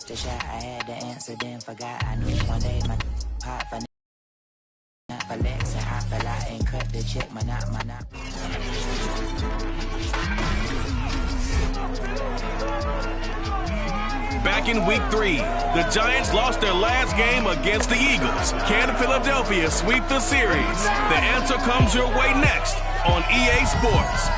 The shot, I had to answer, then forgot. I knew one day my hot for not for Lex, and I fell out and cut the check, my not. Back in week 3, the Giants lost their last game against the Eagles. Can Philadelphia sweep the series? The answer comes your way next on EA Sports.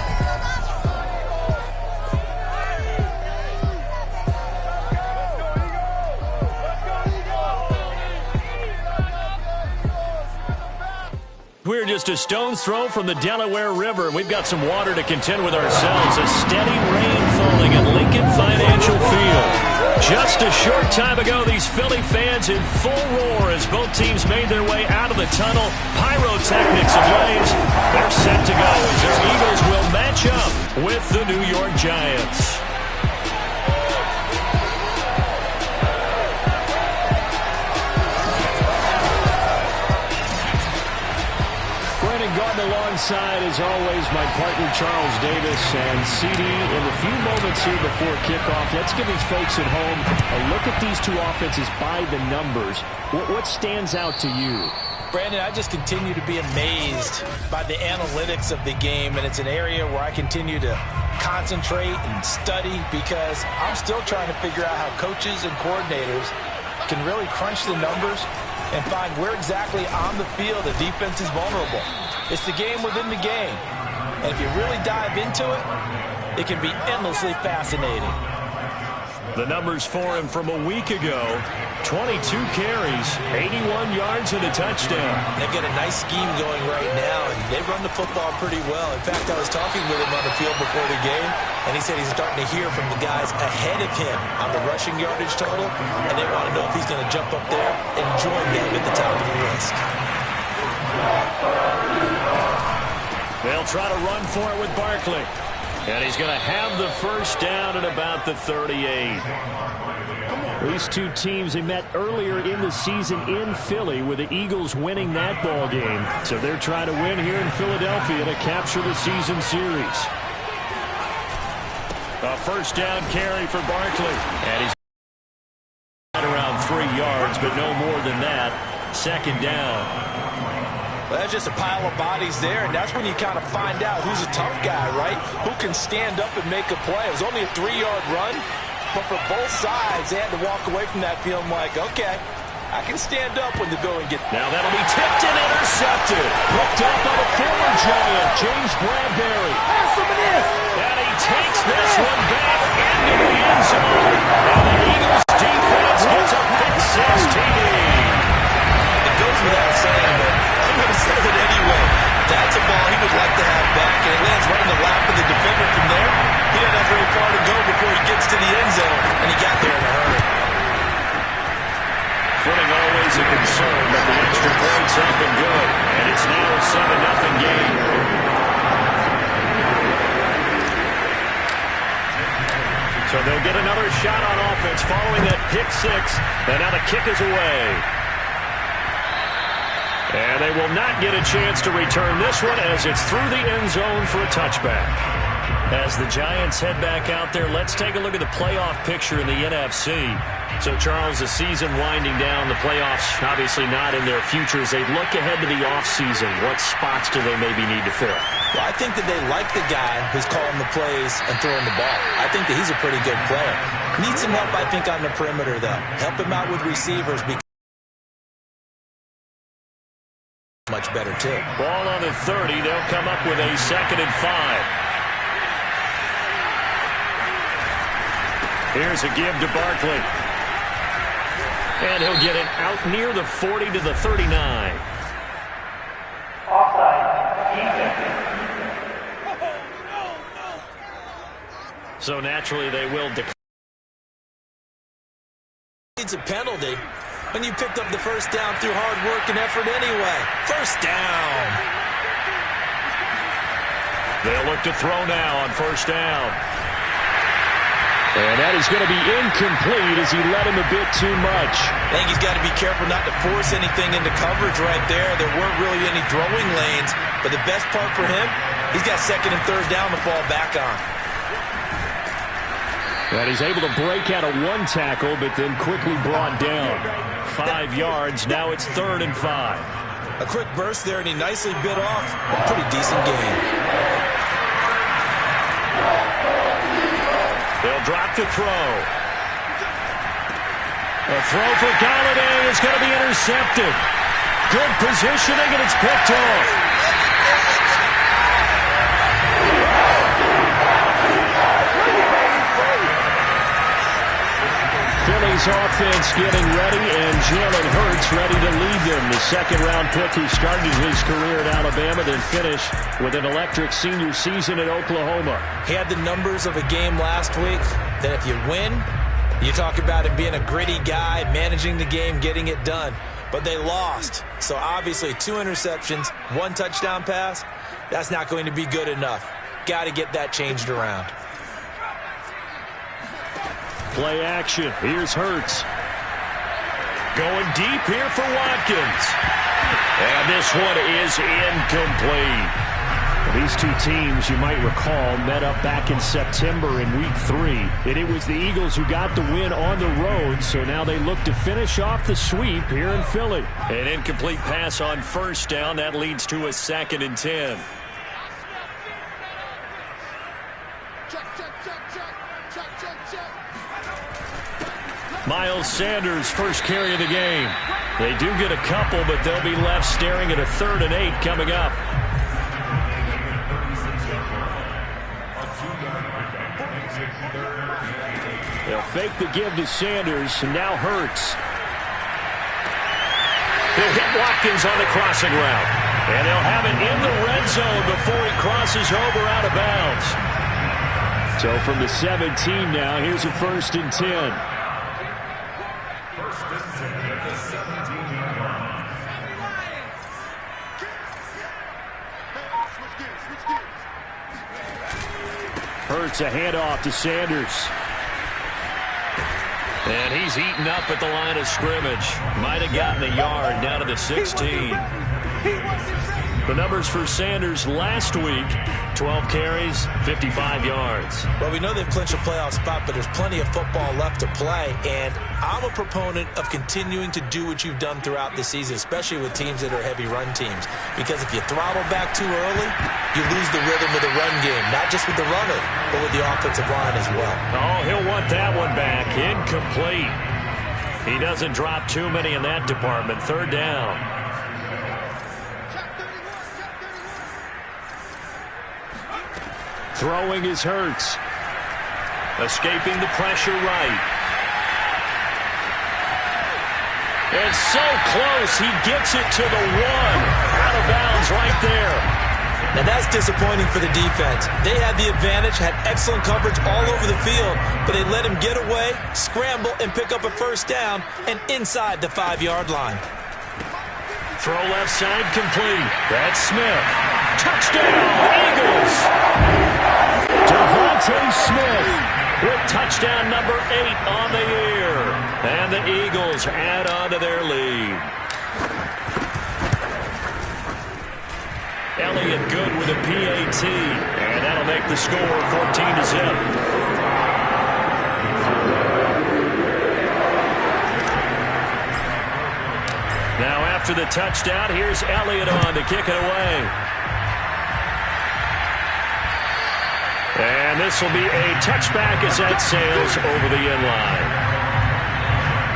We're just a stone's throw from the Delaware River. We've got some water to contend with ourselves. A steady rain falling at Lincoln Financial Field. Just a short time ago, these Philly fans in full roar as both teams made their way out of the tunnel. Pyrotechnics ablaze. They're set to go as their Eagles will match up with the New York Giants. Alongside, as always, my partner Charles Davis and CD. In the few moments here before kickoff, let's give these folks at home a look at these two offenses by the numbers. What stands out to you? Brandon, I just continue to be amazed by the analytics of the game, and it's an area where I continue to concentrate and study because I'm still trying to figure out how coaches and coordinators can really crunch the numbers and find where exactly on the field the defense is vulnerable. It's the game within the game. And if you really dive into it, it can be endlessly fascinating. The numbers for him from a week ago: 22 carries, 81 yards, and a touchdown. They've got a nice scheme going right now, and they run the football pretty well. In fact, I was talking with him on the field before the game, and he said he's starting to hear from the guys ahead of him on the rushing yardage total, and they want to know if he's going to jump up there and join them at the top of the list. They'll try to run for it with Barkley. And he's going to have the first down at about the 38. These two teams, they met earlier in the season in Philly with the Eagles winning that ball game. So they're trying to win here in Philadelphia to capture the season series. A first down carry for Barkley. And he's right around 3 yards, but no more than that. Second down. Well, that's just a pile of bodies there, and that's when you kind of find out who's a tough guy, right? Who can stand up and make a play. It was only a 3-yard run, but for both sides, they had to walk away from that feeling like, okay, I can stand up when the going gets... Now that'll be tipped and intercepted. Picked up by the former Giant, James Bradbury. And he takes this one back into the end zone. And the Eagles defense gets a pick-six TD. It goes without saying, but I'm going to say it anyway. That's a ball he would like to have back, and it lands right in the lap of the defender from there. He doesn't have very far to go before he gets to the end zone, and he got there in a hurry. Footing always a concern, but the extra points up and good. And it's now a 7-0 game. So they'll get another shot on offense following that pick-six, and now the kick is away. And they will not get a chance to return this one as it's through the end zone for a touchback. As the Giants head back out there, let's take a look at the playoff picture in the NFC. So, Charles, the season winding down, the playoffs obviously not in their future. As they look ahead to the offseason, what spots do they maybe need to fill? Well, I think that they like the guy who's calling the plays and throwing the ball. I think that he's a pretty good player. Needs some help, I think, on the perimeter, though. Help him out with receivers because much better, too. Ball on the 30. They'll come up with a 2nd and 5. Here's a give to Barkley. And he'll get it out near the 40 to the 39. So naturally they will declare. It's a penalty when you picked up the first down through hard work and effort anyway. First down. They'll look to throw now on first down. And that is going to be incomplete as he led him a bit too much. I think he's got to be careful not to force anything into coverage right there. There weren't really any throwing lanes, but the best part for him, he's got 2nd and 3rd down to fall back on. And he's able to break out of one tackle, but then quickly brought down. 5 yards. Now it's 3rd and 5. A quick burst there, and he nicely bit off a pretty decent gain. They'll drop the throw. A throw for Galladay is going to be intercepted. Good positioning, and it's picked off. Philly's offense getting ready, and Jalen Hurts ready to lead them. The second-round pick who started his career at Alabama, then finished with an electric senior season at Oklahoma. He had the numbers of a game last week that if you win, you talk about him being a gritty guy, managing the game, getting it done. But they lost. So obviously 2 interceptions, 1 touchdown pass, that's not going to be good enough. Got to get that changed around. Play action. Here's Hurts. Going deep here for Watkins. And this one is incomplete. These two teams, you might recall, met up back in September in Week 3. And it was the Eagles who got the win on the road, so now they look to finish off the sweep here in Philly. An incomplete pass on 1st down. That leads to a 2nd and 10. Miles Sanders, first carry of the game. They do get a couple, but they'll be left staring at a 3rd and 8 coming up. They'll fake the give to Sanders, and now Hurts. He'll hit Watkins on the crossing route. And they'll have it in the red zone before he crosses over out of bounds. So from the 17 now, here's a 1st and 10. Hurts a handoff to Sanders. And he's eaten up at the line of scrimmage. Might have gotten a yard down to the 16. The numbers for Sanders last week, 12 carries, 55 yards. Well, we know they've clinched a playoff spot, but there's plenty of football left to play. And I'm a proponent of continuing to do what you've done throughout the season, especially with teams that are heavy run teams. Because if you throttle back too early, you lose the rhythm of the run game, not just with the runner, but with the offensive line as well. Oh, he'll want that one back. Incomplete. He doesn't drop too many in that department. 3rd down. Throwing is Hurts. Escaping the pressure right. And so close, he gets it to the 1. Out of bounds right there. Now that's disappointing for the defense. They had the advantage, had excellent coverage all over the field, but they let him get away, scramble, and pick up a 1st down, and inside the 5-yard line. Throw left side complete. That's Smith. Touchdown, Eagles! Devontae Smith with touchdown number 8 on the year. And the Eagles add on to their lead. Elliott good with a PAT. And that'll make the score 14-0. Now after the touchdown, here's Elliott on to kick it away. And this will be a touchback as that sails over the end line.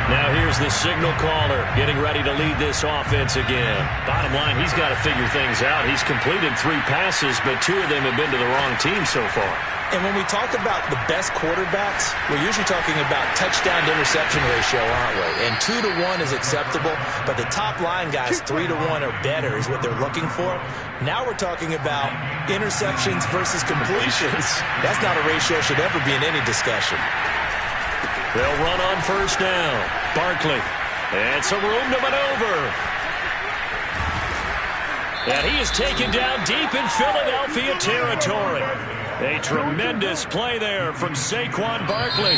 Now here's the signal caller getting ready to lead this offense again. Bottom line, he's got to figure things out. He's completed 3 passes, but 2 of them have been to the wrong team so far. And when we talk about the best quarterbacks, we're usually talking about touchdown-to-interception ratio, aren't we? And 2 to 1 is acceptable, but the top line guys, 3 to 1 or better is what they're looking for. Now we're talking about interceptions versus completions. That's not a ratio should ever be in any discussion. They'll run on 1st down. Barkley. And some room to maneuver. And he is taken down deep in Philadelphia territory. A tremendous play there from Saquon Barkley.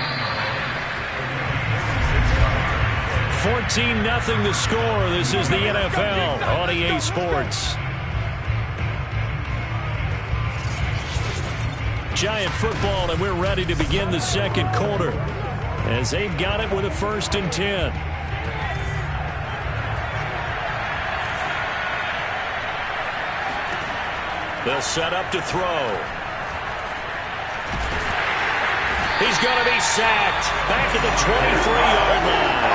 14-0 the score. This is the NFL on EA Sports. Giant football, and we're ready to begin the second quarter as they've got it with a 1st and 10. They'll set up to throw. He's going to be sacked back at the 23-yard line.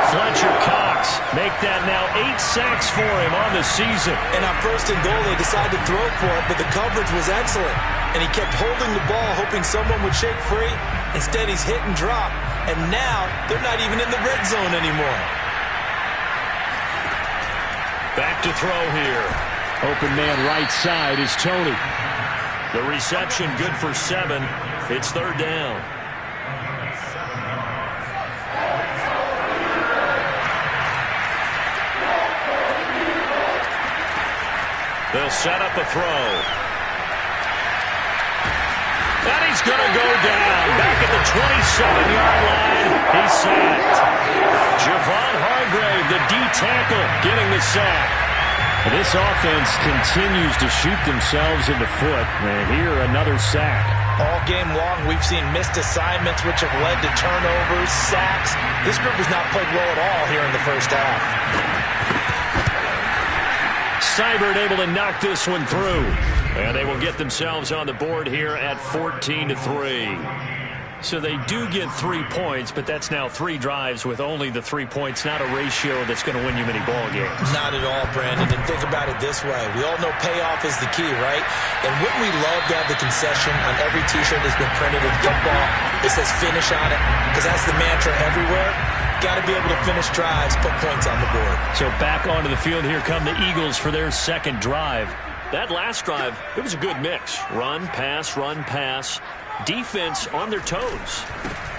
Fletcher Cox make that now 8 sacks for him on the season. And on 1st and goal, they decided to throw for it, but the coverage was excellent. And he kept holding the ball, hoping someone would shake free. Instead, he's hit and drop. And now, they're not even in the red zone anymore. Back to throw here. Open man right side is Tony. The reception good for 7. It's 3rd down. They'll set up a throw. And he's going to go down. Back at the 27-yard line. He's sacked. Javon Hargrave, the D-tackle, getting the sack. This offense continues to shoot themselves in the foot. And here, another sack. All game long, we've seen missed assignments, which have led to turnovers, sacks. This group has not played well at all here in the first half. Seibert able to knock this one through. And they will get themselves on the board here at 14-3. So they do get 3 points, but that's now 3 drives with only the 3 points, not a ratio that's going to win you many ball games. Not at all, Brandon. And think about it this way. We all know payoff is the key, right? And wouldn't we love to have the concession on every T-shirt that's been printed in football that says finish on it? Because that's the mantra everywhere. Got to be able to finish drives, put points on the board. So back onto the field, here come the Eagles for their second drive. That last drive, it was a good mix. Run, pass, run, pass. Defense on their toes.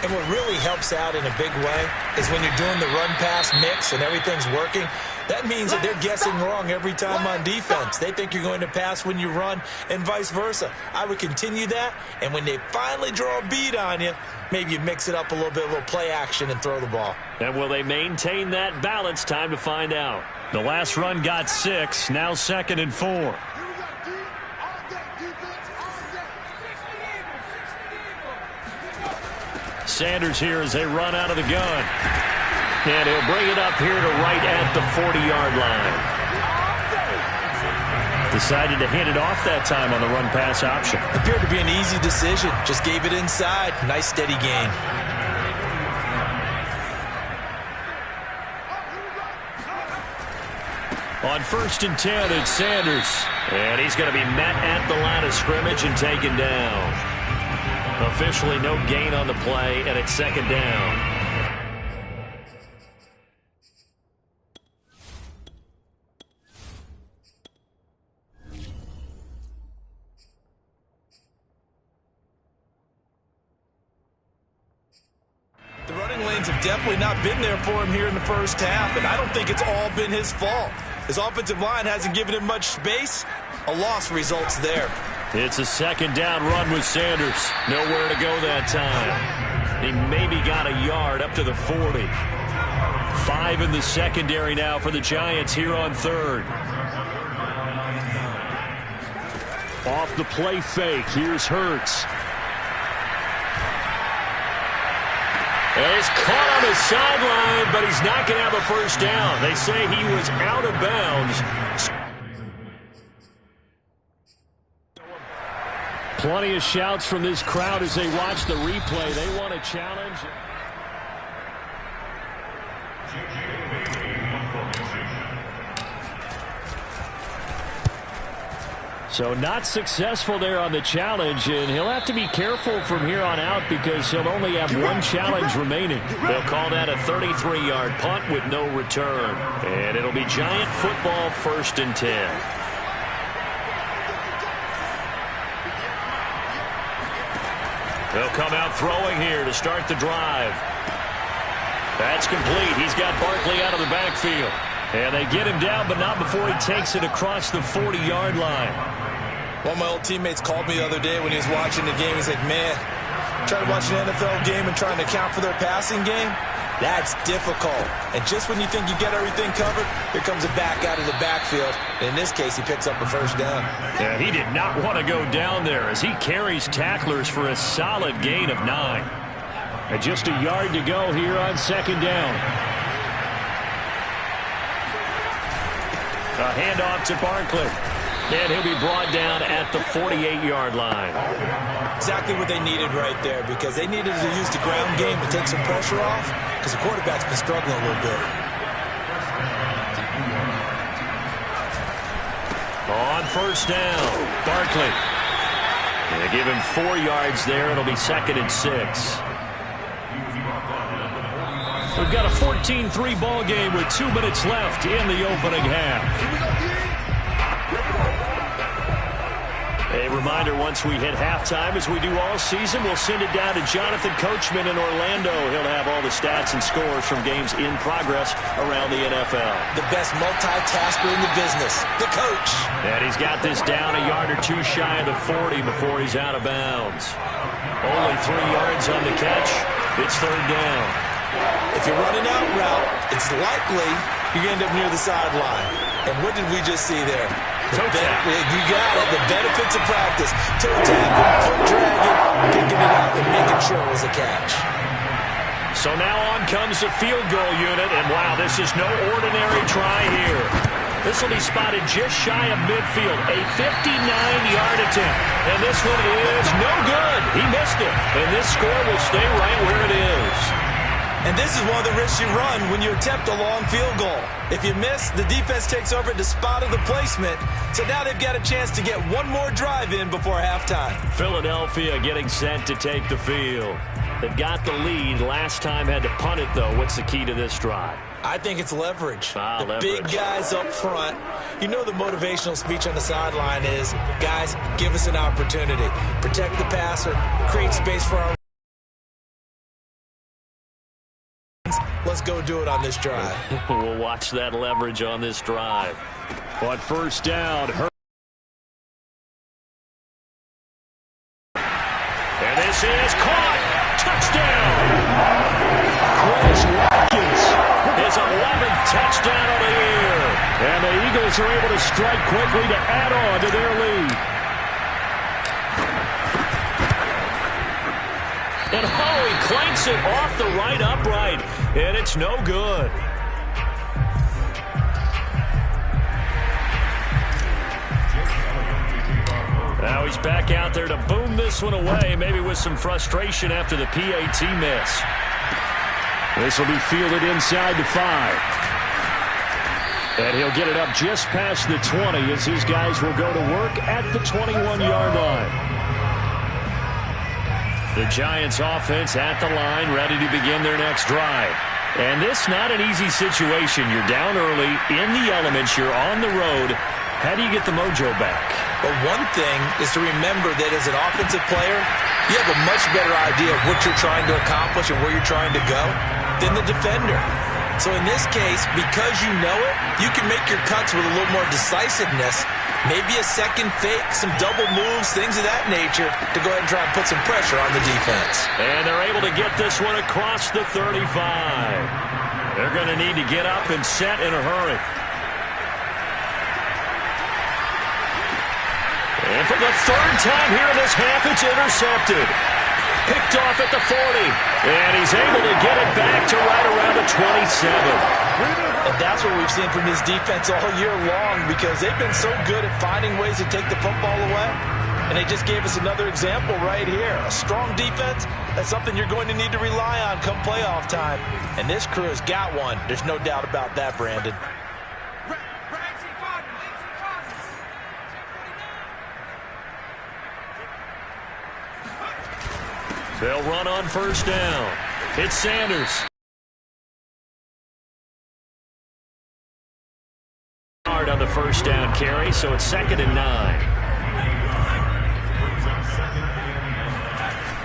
And what really helps out in a big way is when you're doing the run-pass mix and everything's working, that means that they're guessing wrong every time on defense. They think you're going to pass when you run and vice versa. I would continue that, and when they finally draw a beat on you, maybe you mix it up a little bit, a little play action, and throw the ball. And will they maintain that balance? Time to find out. The last run got 6, now 2nd and 4. Sanders here as they run out of the gun. And he'll bring it up here to right at the 40-yard line. Decided to hand it off that time on the run-pass option. Appeared to be an easy decision. Just gave it inside. Nice steady gain. On 1st and 10, it's Sanders. And he's going to be met at the line of scrimmage and taken down. Officially no gain on the play, and it's 2nd down. The running lanes have definitely not been there for him here in the first half, and I don't think it's all been his fault. His offensive line hasn't given him much space. A loss results there. It's a 2nd down run with Sanders. Nowhere to go that time. He maybe got a yard up to the 40. 5 in the secondary now for the Giants here on 3rd. Off the play fake. Here's Hurts. And he's caught on the sideline, but he's not going to have a first down. They say he was out of bounds. Plenty of shouts from this crowd as they watch the replay. They want a challenge. So not successful there on the challenge, and he'll have to be careful from here on out because he'll only have one challenge remaining. They'll call that a 33-yard punt with no return. And it'll be Giant football 1st and 10. They'll come out throwing here to start the drive. That's complete. He's got Barkley out of the backfield. And they get him down, but not before he takes it across the 40-yard line. One of my old teammates called me the other day when he was watching the game. He's like, man, trying to watch an NFL game and trying to account for their passing game, That's difficult. And just when you think you get everything covered, here comes a back out of the backfield. And in this case, he picks up a first down. Yeah, he did not want to go down there as he carries tacklers for a solid gain of 9. And just a yard to go here on second down. A handoff to Barkley. And he'll be brought down at the 48-yard line. Exactly what they needed right there, because they needed to use the ground game to take some pressure off, because the quarterback's been struggling a little bit. On first down, Barkley. They give him 4 yards there. It'll be second and 6. We've got a 14-3 ball game with 2 minutes left in the opening half. A reminder, once we hit halftime, as we do all season, we'll send it down to Jonathan Coachman in Orlando. He'll have all the stats and scores from games in progress around the NFL. The best multitasker in the business, the coach. And he's got this down a yard or 2 shy of the 40 before he's out of bounds. Only 3 yards on the catch. It's third down. If you're running out route, it's likely you're going to end up near the sideline. And what did we just see there? You got it. The benefits of practice. Toe tapping, foot dragging, picking it up and making sure it was a catch. So now on comes the field goal unit. And wow, this is no ordinary try here. This will be spotted just shy of midfield. A 59-yard attempt. And this one is no good. He missed it. And this score will stay right where it is. And this is one of the risks you run when you attempt a long field goal. If you miss, the defense takes over at the spot of the placement. So now they've got a chance to get one more drive in before halftime. Philadelphia getting set to take the field. They've got the lead. Last time had to punt it, though. What's the key to this drive? I think it's leverage. Leverage. Big guys up front. You know the motivational speech on the sideline is, guys, give us an opportunity. Protect the passer, create space for our... Let's go do it on this drive. We'll watch that leverage on this drive. On first down, and this is caught. Touchdown. Chris Watkins, his 11th touchdown of the year. And the Eagles are able to strike quickly to add on to their lead. And he clanks it off the right upright. And it's no good. Now he's back out there to boom this one away, maybe with some frustration after the PAT miss. This will be fielded inside the 5. And he'll get it up just past the 20 as his guys will go to work at the 21-yard line. The Giants offense at the line, ready to begin their next drive. And this not an easy situation. You're down early, in the elements, you're on the road. How do you get the mojo back? But one thing is to remember that as an offensive player, you have a much better idea of what you're trying to accomplish and where you're trying to go than the defender. So in this case, because you know it, you can make your cuts with a little more decisiveness. Maybe a second fake, some double moves, things of that nature to go ahead and try and put some pressure on the defense. And they're able to get this one across the 35. They're going to need to get up and set in a hurry. And for the third time here in this half, it's intercepted. Picked off at the 40. And he's able to get it back to right around the 27. And that's what we've seen from this defense all year long, because they've been so good at finding ways to take the football away. And they just gave us another example right here. A strong defense, that's something you're going to need to rely on come playoff time. And this crew has got one. There's no doubt about that, Brandon. They'll run on first down. It's Sanders. Hard on the first down carry, so it's 2nd and 9.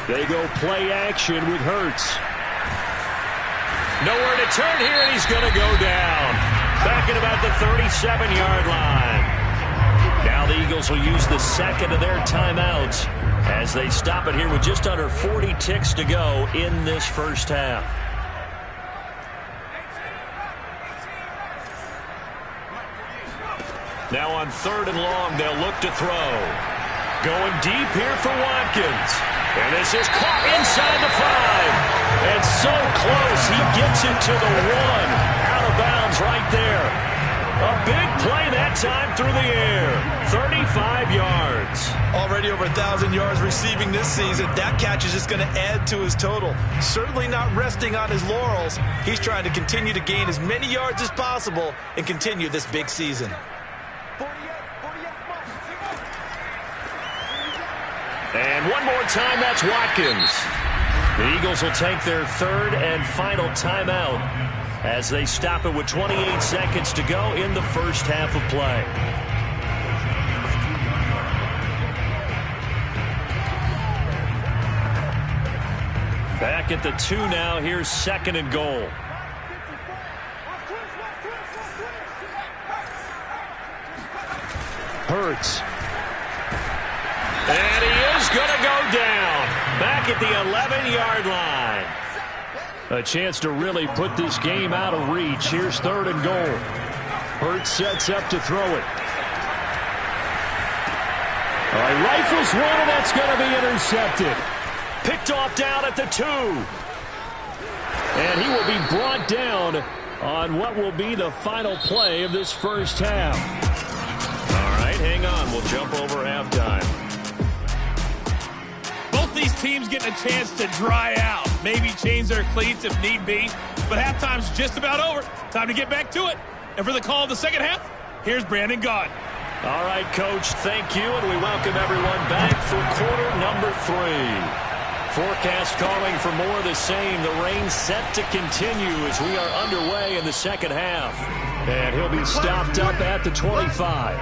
They go play action with Hurts. Nowhere to turn here, and he's going to go down. Back at about the 37-yard line. Now the Eagles will use the second of their timeouts as they stop it here with just under 40 ticks to go in this first half. Now on 3rd and long, they'll look to throw. Going deep here for Watkins. And this is caught inside the 5. And so close, he gets it to the 1. Out of bounds right there. A big play that time through the air. 35 yards. Already over 1,000 yards receiving this season. That catch is just going to add to his total. Certainly not resting on his laurels. He's trying to continue to gain as many yards as possible and continue this big season. And one more time, that's Watkins. The Eagles will take their 3rd and final timeout as they stop it with 28 seconds to go in the first half of play. Back at the 2 now. Here's 2nd and goal. Hurts. And he is going to go down. Back at the 11-yard line. A chance to really put this game out of reach. Here's 3rd and goal. Hurts sets up to throw it. All right, rifles one, and that's going to be intercepted. Picked off down at the 2. And he will be brought down on what will be the final play of this first half. All right, hang on. We'll jump over halftime. Both these teams getting a chance to dry out. Maybe change their cleats if need be. But halftime's just about over. Time to get back to it. And for the call of the second half, here's Brandon Gaudin. All right, Coach, thank you. And we welcome everyone back for quarter number 3. Forecast calling for more of the same. The rain set to continue as we are underway in the second half. And he'll be stopped up at the 25.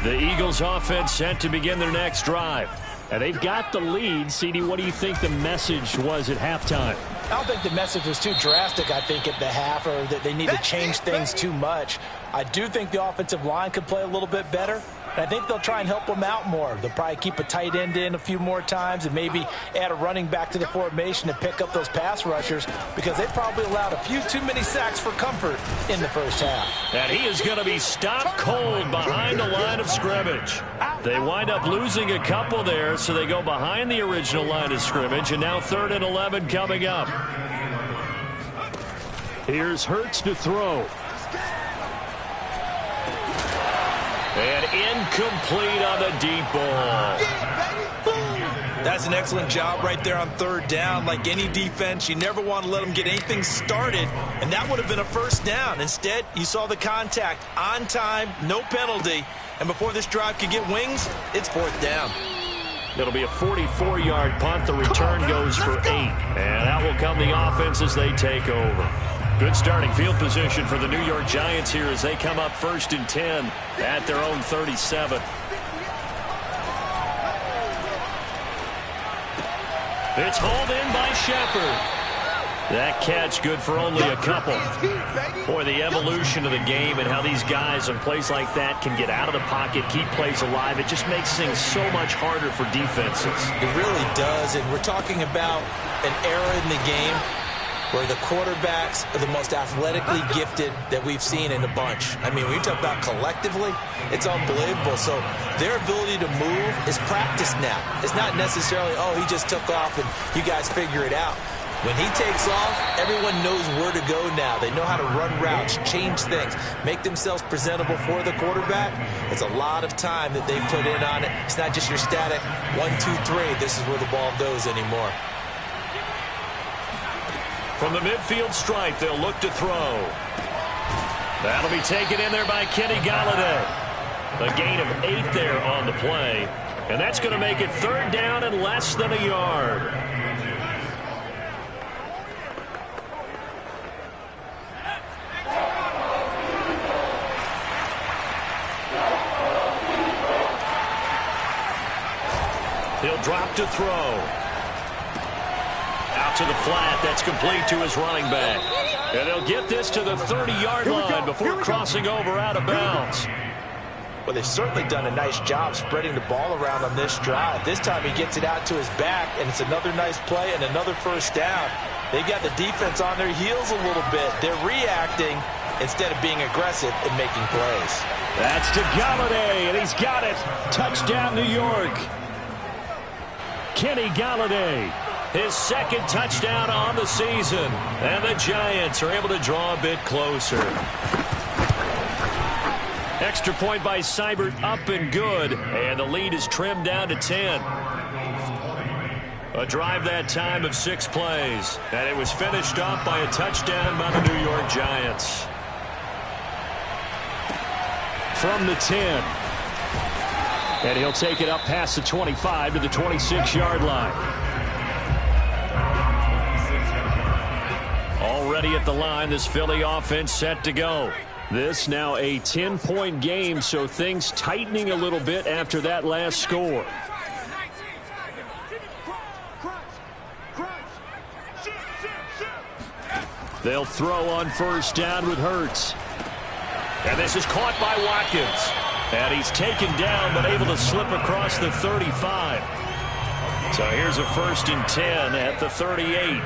The Eagles offense set to begin their next drive. And they've got the lead. CD, what do you think the message was at halftime? I don't think the message was too drastic, I think, at the half, or that they need to change things too much. I do think the offensive line could play a little bit better. And I think they'll try and help them out more. They'll probably keep a tight end in a few more times and maybe add a running back to the formation to pick up those pass rushers, because they probably allowed a few too many sacks for comfort in the first half. And he is going to be stopped cold behind the line of scrimmage. They wind up losing a couple there, so they go behind the original line of scrimmage, and now 3rd and 11 coming up. Here's Hurts to throw. And incomplete on the deep ball. That's an excellent job right there on 3rd down. Like any defense, you never want to let them get anything started, and that would have been a first down. Instead, you saw the contact on time, no penalty, and before this drive could get wings, it's 4th down. It'll be a 44-yard punt. The return goes for 8, and out will come the offense as they take over. Good starting field position for the New York Giants here as they come up 1st and 10 at their own 37. It's hauled in by Shepard. That catch good for only a couple. Boy, the evolution of the game and how these guys in plays like that can get out of the pocket, keep plays alive, it just makes things so much harder for defenses. It really does, and we're talking about an era in the game where the quarterbacks are the most athletically gifted that we've seen in a bunch. I mean, when you talk about collectively, it's unbelievable. So their ability to move is practiced now. It's not necessarily, oh, he just took off and you guys figure it out. When he takes off, everyone knows where to go now. They know how to run routes, change things, make themselves presentable for the quarterback. It's a lot of time that they put in on it. It's not just your static 1, 2, 3. This is where the ball goes anymore. From the midfield stripe, they'll look to throw. That'll be taken in there by Kenny Galladay. A gain of 8 there on the play. And that's going to make it 3rd down and less than a yard. He'll drop to throw. Out to the flat. That's complete to his running back. And they'll get this to the 30-yard line before crossing over out of bounds. Well, they've certainly done a nice job spreading the ball around on this drive. This time he gets it out to his back, and it's another nice play and another first down. They got the defense on their heels a little bit. They're reacting, instead of being aggressive and making plays. That's to Galladay, and he's got it. Touchdown, New York. Kenny Galladay, his second touchdown on the season. And the Giants are able to draw a bit closer. Extra point by Seibert, up and good. And the lead is trimmed down to 10. A drive that time of 6 plays. And it was finished off by a touchdown by the New York Giants. From the 10. And he'll take it up past the 25 to the 26-yard line. Already at the line, this Philly offense set to go. This now a 10-point game, so things tightening a little bit after that last score. They'll throw on first down with Hurts. And this is caught by Watkins. And he's taken down but able to slip across the 35. So here's a 1st and 10 at the 38.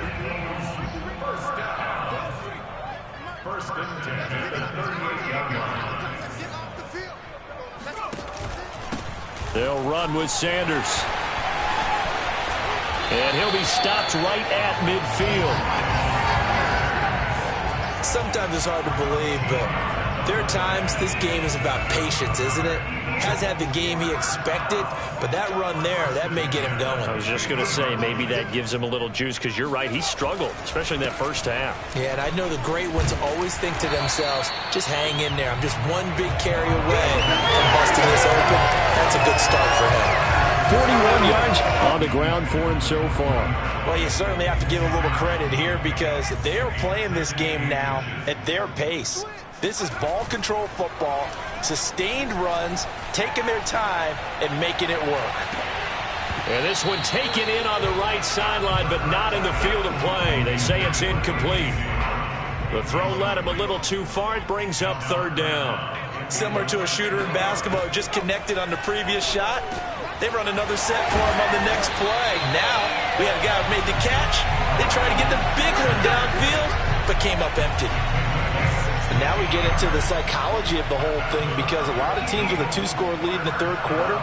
They'll run with Sanders. And he'll be stopped right at midfield. Sometimes it's hard to believe, but there are times this game is about patience, isn't it? Has had the game he expected, but that run there, that may get him going. I was just going to say, maybe that gives him a little juice, because you're right, he struggled, especially in that first half. Yeah, and I know the great ones always think to themselves, just hang in there. I'm just one big carry away from busting this open. That's a good start for him. 41 yards on the ground for him so far. Well, you certainly have to give a little credit here because they are playing this game now at their pace. This is ball control football, sustained runs, taking their time, and making it work. And this one taken in on the right sideline, but not in the field of play. They say it's incomplete. The throw led him a little too far. It brings up 3rd down. Similar to a shooter in basketball, just connected on the previous shot. They run another set for him on the next play. Now, we have a guy who made the catch. They try to get the big one downfield, but came up empty. And now we get into the psychology of the whole thing because a lot of teams with a 2-score lead in the 3rd quarter,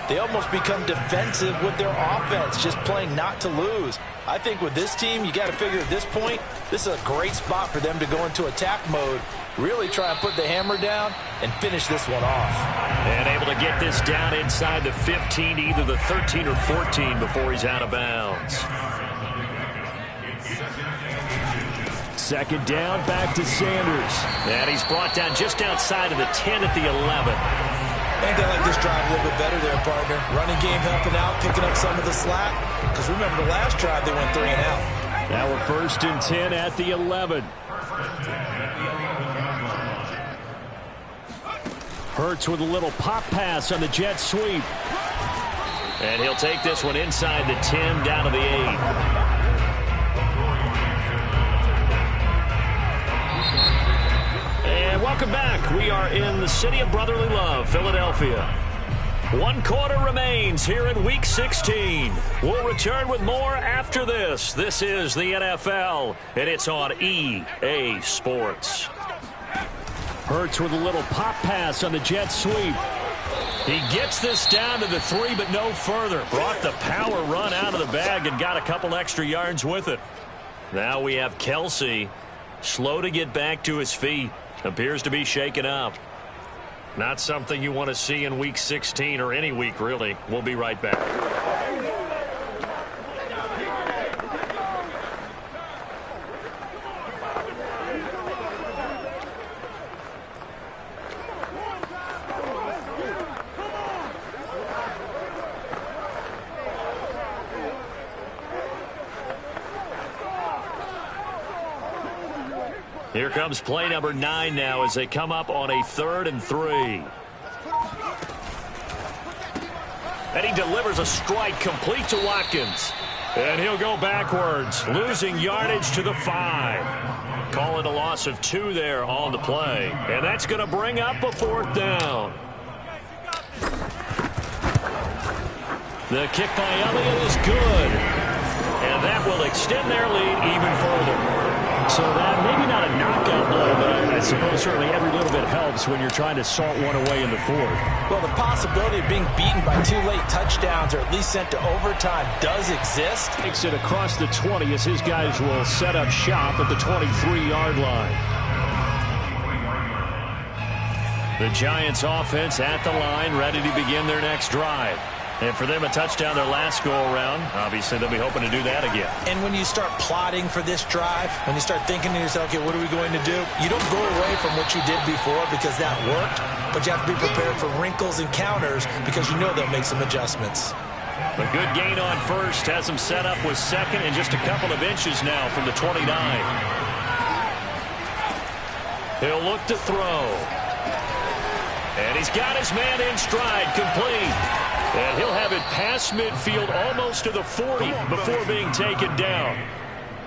they almost become defensive with their offense, just playing not to lose. I think with this team, you got to figure at this point, this is a great spot for them to go into attack mode, really try and put the hammer down and finish this one off. And able to get this down inside the 15, either the 13 or 14 before he's out of bounds. 2nd down, back to Sanders. And he's brought down just outside of the 10 at the 11. I think they like this drive a little bit better there, partner. Running game helping out, picking up some of the slack. Because remember the last drive, they went 3 and out. Now we're 1st and 10 at the 11. Hurts with a little pop pass on the jet sweep. And he'll take this one inside the 10 down to the 8. And welcome back. We are in the city of brotherly love, Philadelphia. 1 quarter remains here in Week 16. We'll return with more after this. This is the NFL, and it's on EA Sports. Hurts with a little pop pass on the jet sweep. He gets this down to the 3, but no further. Brought the power run out of the bag and got a couple extra yards with it. Now we have Kelsey, slow to get back to his feet. Appears to be shaken up. Not something you want to see in Week 16 or any week, really. We'll be right back. Here comes play number 9 now as they come up on a 3rd and 3. And he delivers a strike complete to Watkins. And he'll go backwards, losing yardage to the 5. Call it a loss of 2 there on the play. And that's going to bring up a 4th down. The kick by Elliott is good. And that will extend their lead even further. So that maybe not a knockout blow, but I suppose certainly every little bit helps when you're trying to salt one away in the fourth. Well, the possibility of being beaten by 2 late touchdowns or at least sent to overtime does exist. Takes it across the 20 as his guys will set up shop at the 23-yard line. The Giants offense at the line, ready to begin their next drive. And for them, a touchdown their last go-around. Obviously, they'll be hoping to do that again. And when you start plotting for this drive, when you start thinking to yourself, okay, what are we going to do? You don't go away from what you did before because that worked, but you have to be prepared for wrinkles and counters because you know they'll make some adjustments. A good gain on first has him set up with second and just a couple of inches now from the 29. He'll look to throw. And he's got his man in stride, complete. And he'll have it past midfield almost to the 40 before being taken down.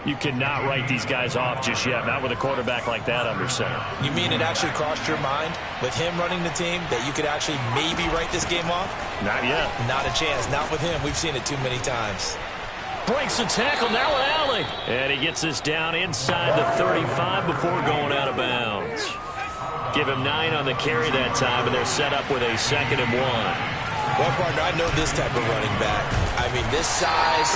You cannot write these guys off just yet, not with a quarterback like that under center. You mean it actually crossed your mind with him running the team that you could actually maybe write this game off? Not yet. Not a chance. Not with him. We've seen it too many times. Breaks the tackle, now an alley. And he gets this down inside the 35 before going out of bounds. Give him 9 on the carry that time, and they're set up with a 2nd and 1. Well, partner, I know this type of running back. I mean, this size,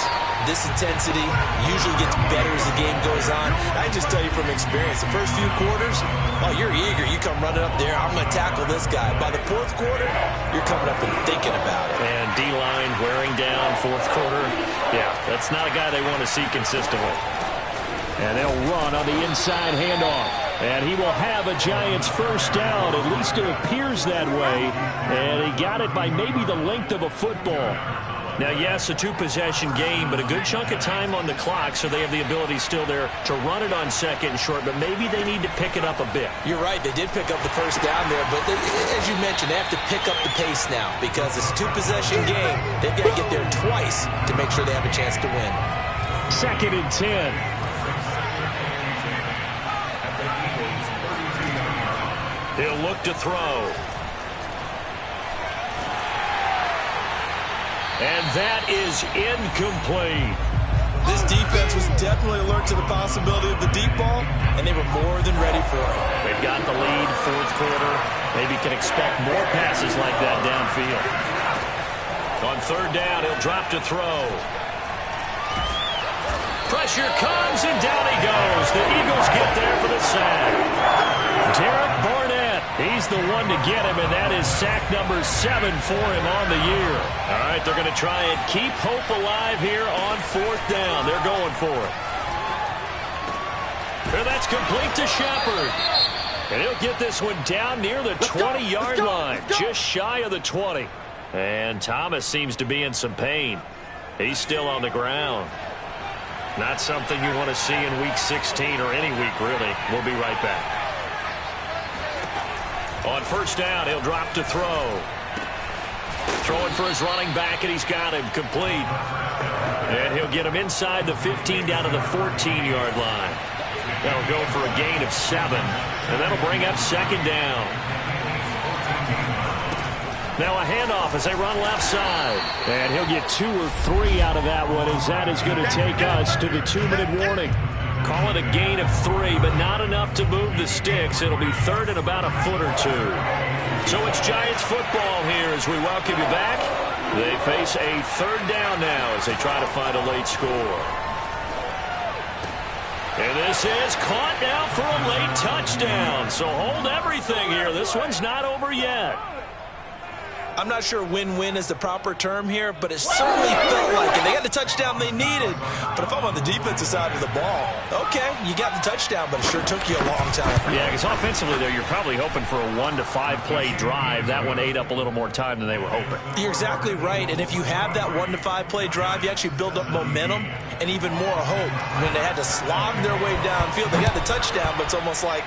this intensity usually gets better as the game goes on. I just tell you from experience, the first few quarters, oh, you're eager. You come running up there, I'm going to tackle this guy. By the 4th quarter, you're coming up and thinking about it. And D-line wearing down 4th quarter. Yeah, that's not a guy they want to see consistently. And they'll run on the inside handoff. And he will have a Giants first down. At least it appears that way. And he got it by maybe the length of a football. Now, yes, a 2-possession game, but a good chunk of time on the clock, so they have the ability still there to run it on 2nd and short, but maybe they need to pick it up a bit. You're right. They did pick up the first down there, but as you mentioned, they have to pick up the pace now because it's a 2-possession game. They've got to get there twice to make sure they have a chance to win. 2nd and 10. He'll look to throw. And that is incomplete. This defense was definitely alert to the possibility of the deep ball, and they were more than ready for it. They've got the lead, 4th quarter. Maybe can expect more passes like that downfield. On 3rd down, he'll drop to throw. Pressure comes, and down he goes. The Eagles get there for the sack. Derek Barnett, he's the one to get him, and that is sack number 7 for him on the year. All right, they're going to try and keep hope alive here on 4th down. They're going for it. And that's complete to Shepard. And he'll get this one down near the 20-yard line, just shy of the 20. And Thomas seems to be in some pain. He's still on the ground. Not something you want to see in Week 16 or any week, really. We'll be right back. On 1st down, he'll drop to throw. Throwing for his running back, and he's got him complete. And he'll get him inside the 15 down to the 14-yard line. That'll go for a gain of 7, and that'll bring up 2nd down. Now a handoff as they run left side. And he'll get 2 or 3 out of that one as that is going to take us to the 2-minute warning. Call it a gain of 3, but not enough to move the sticks. It'll be 3rd and about a foot or 2. So it's Giants football here as we welcome you back. They face a 3rd down now as they try to find a late score. And this is caught now for a late touchdown. So hold everything here. This one's not over yet. I'm not sure win-win is the proper term here, but it certainly felt like it. They got the touchdown they needed. But if I'm on the defensive side of the ball, okay, you got the touchdown, but it sure took you a long time. Yeah, because offensively, there, you're probably hoping for a 1 to 5 play drive. That one ate up a little more time than they were hoping. You're exactly right. And if you have that 1 to 5 play drive, you actually build up momentum and even more hope. When they had to slog their way downfield, they got the touchdown, but it's almost like,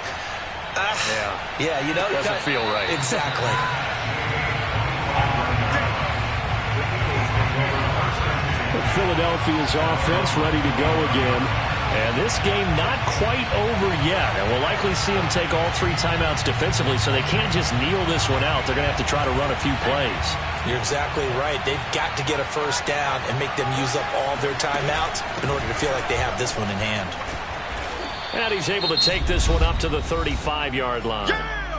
yeah, you know. It doesn't feel right. Exactly. Philadelphia's offense ready to go again. And this game not quite over yet. And we'll likely see them take all 3 timeouts defensively, so they can't just kneel this one out. They're going to have to try to run a few plays. You're exactly right. They've got to get a first down and make them use up all their timeouts in order to feel like they have this one in hand. And he's able to take this one up to the 35-yard line.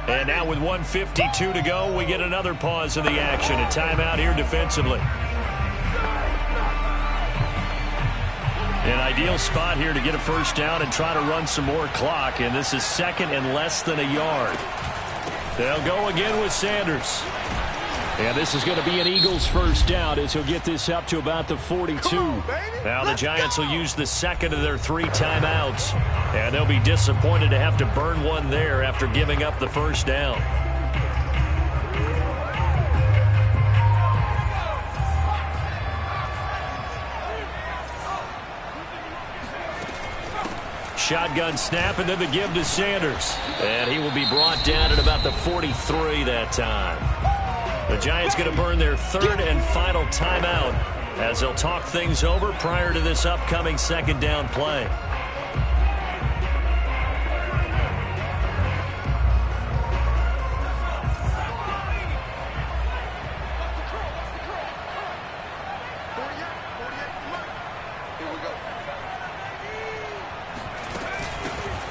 And now with 1:52 to go, we get another pause in the action. A timeout here defensively. An ideal spot here to get a first down and try to run some more clock. And this is second and less than a yard. They'll go again with Sanders. And this is going to be an Eagles first down as he'll get this up to about the 42. Now the Giants will use the second of their 3 timeouts. And they'll be disappointed to have to burn one there after giving up the first down. Shotgun snap, and then the give to Sanders. And he will be brought down at about the 43 that time. The Giants going to burn their 3rd and final timeout as they'll talk things over prior to this upcoming second down play.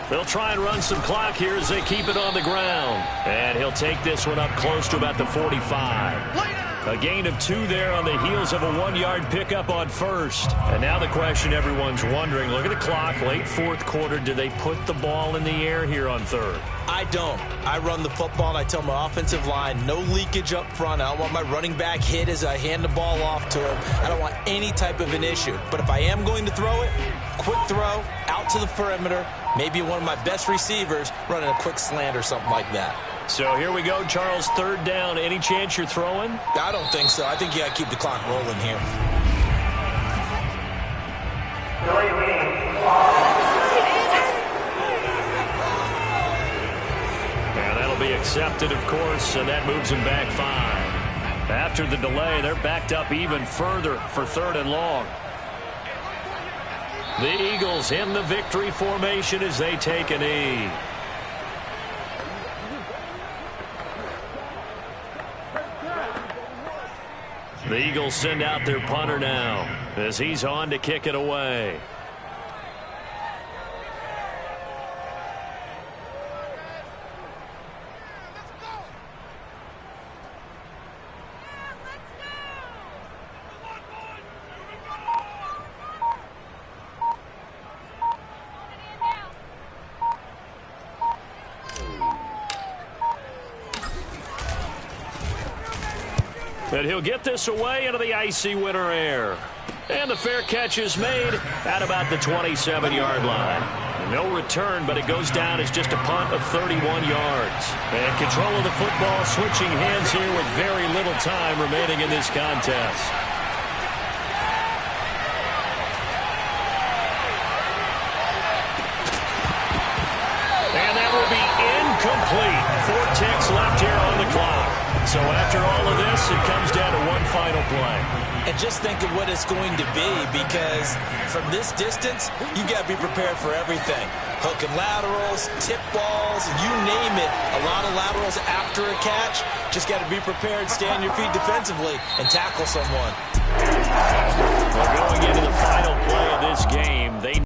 They'll try and run some clock here as they keep it on the ground. And he'll take this one up close to about the 45. A gain of 2 there on the heels of a 1-yard pickup on first. And now the question everyone's wondering, look at the clock, late 4th quarter, do they put the ball in the air here on 3rd? I don't. I run the football, and I tell my offensive line, no leakage up front. I don't want my running back hit as I hand the ball off to him. I don't want any type of an issue. But if I am going to throw it, quick throw, out to the perimeter, maybe one of my best receivers running a quick slant or something like that. So here we go, Charles, 3rd down. Any chance you're throwing? I don't think so. I think you got to keep the clock rolling here. And that'll be accepted, of course, and that moves them back 5. After the delay, they're backed up even further for 3rd and long. The Eagles in the victory formation as they take a knee. The Eagles send out their punter now as he's on to kick it away. But he'll get this away into the icy winter air. And the fair catch is made at about the 27-yard line. No return, but it goes down as just a punt of 31 yards. And control of the football switching hands here with very little time remaining in this contest. And that will be incomplete. 4 ticks left here on the clock. So after all of this, it comes down to one final play. And just think of what it's going to be, because from this distance, you've got to be prepared for everything. Hook and laterals, tip balls, you name it. A lot of laterals after a catch. Just got to be prepared, stay on your feet defensively, and tackle someone. Well, going into the final play of this game, they